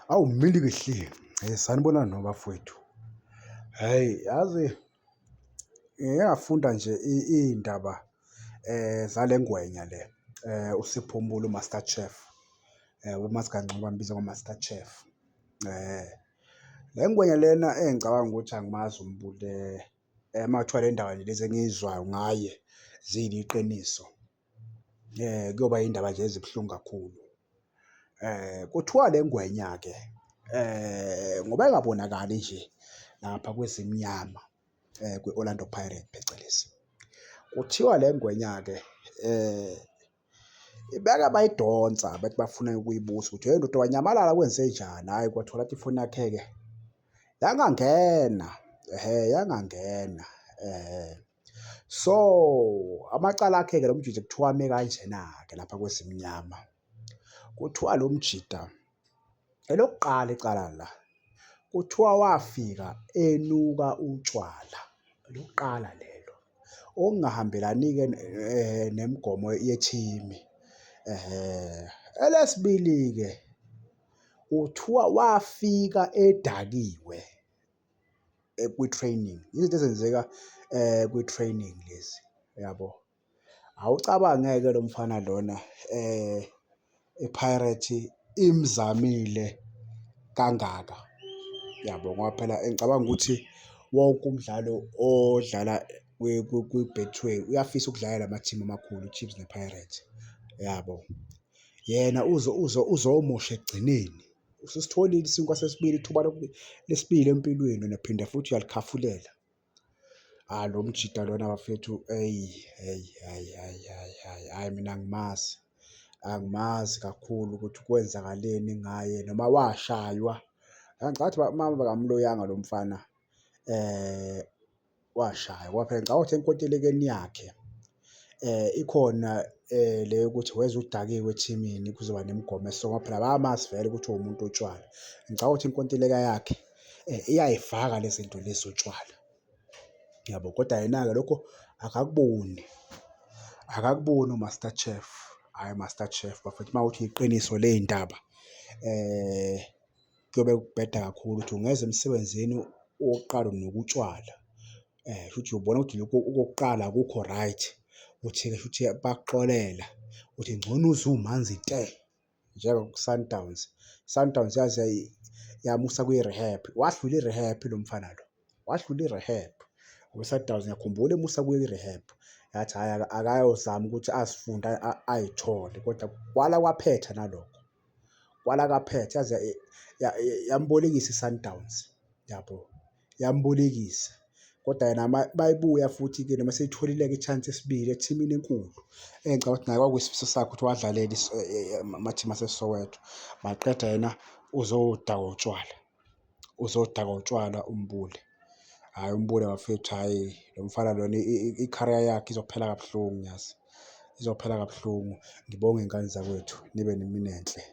Awu Mmilikihli, sanibonani nobafowethu. Hhayi yazi ngike ngafunda nje iy'ndaba zale ngwenya le uSipho Mbulu u-Master Chef, uMazi Kangcobo bambiza ngo-Master Chef. Le ngwenya lena engicabanga ukuthi angimazi uMbulu uma kuthiwa le ndaba nje lezi engiyizwayo ngaye ziyiliqiniso, kuyoba yindaba nje ezibuhlungu kakhulu. Kuthiwa le ngwenya-ke ngoba engabonakali nje lapha kwezimnyama kwi-Orlando Pirates phecelezi. Kuthiwa le ngwenya-ke beke bayidonsa bethi bafuna ukuyibusa ukuthi hey ndoda wanyamalala kwenzenjani, hhayi kwathola ukuthi ifoni yakhe-ke yangangena, yangangena. So amacala akhe-ke lo mjida kuthiwa ame kanjena-ke lapha kwezimnyama. Kuthiwa lo mjida elokuqala icala la kuthiwa wafika enuka utshwala, elokuqala lelo okungahambelani-ke nemigomo yethimi. Elesibili-ke kuthiwa wafika edakiwe kwi-training, izinto ezenzeka kwi-training lezi, yabo. Awucabange-ke lo mfana lona i-Pirate imzamile kangaka, yabo, ngoba phela ngicabanga ukuthi wonke umdlalo odlala kwi-Betway uyafisa ukudlalela lama-team amakhulu, i-Chiefs ne-Pirates, yabo. Yena uzomosha ekugcineni, usisitholile isinkwa sesibili, ithuba lesibili empilweni wena phinda futhi uyalikhafulela. Lo mjida lona bafethu, hhayi mina angimazi kakhulu ukuthi kwenzakaleni ngaye noma washaywa. Ngicabanga ukuthi uma bangamloyanga lo mfana washaywa ngoba phela ngicabanga ukuthi enkontilekeni yakhe ikhona le yokuthi wezwa udakiwe ethimini kuzoba nemigomo ngoba phela bayamazi vele ukuthi uwumuntu wotshwala. Ngicabanga ukuthi inkontileka yakhe iyay'faka lezi zinto lezi zotshwala, yabo. Kodwa yena-ke lokho akakuboni u-Master Chef, hhayi u-Master Chef bafethu. Uma kuwukuthi iqiniso ley'ndaba kuyobe kubheda kakhulu ukuthi ungeza emsebenzini owokuqala unuka utshwala, shuthi ubona ukuthi lokhu okokuqala akukho right, uthi-ke shuthi bayakuxolela uthi ngcono uze umanzi te, njengo-Sundowns. I-Sundowns yaze yamusa kwi-rehab, wadlula i-rehab lo mfana lo, wadlula i-rehab ngoba i-Sundowns ngiyakhumbula emusa kwi-rehab yathi hhayi akayozama ukuthi azifunde ay'thole, kodwa kwala kwaphetha nalokho, kwala kwaphetha yaze yambolekisa i-Sundowns, yabo, yambolekisa. Kodwa yena bayibuya futhi-ke noma seyitholile-ke i-chance yesibili ethimini enkulu engicabanga ukuthi naye kwakuyisifiso sakhe ukuthi wadlalela ama-team ase-Soweto. Maqeda yena uzodakwa utshwala, uzodakwa utshwala uMbule. Hhayi uMbule bafethu, hhayi lo mfana lona i-career yakhe izophela kabuhlungu yazi, izophela kabuhlungu. Ngibonge iy'ngane zakwethu, nibe nemini enhle.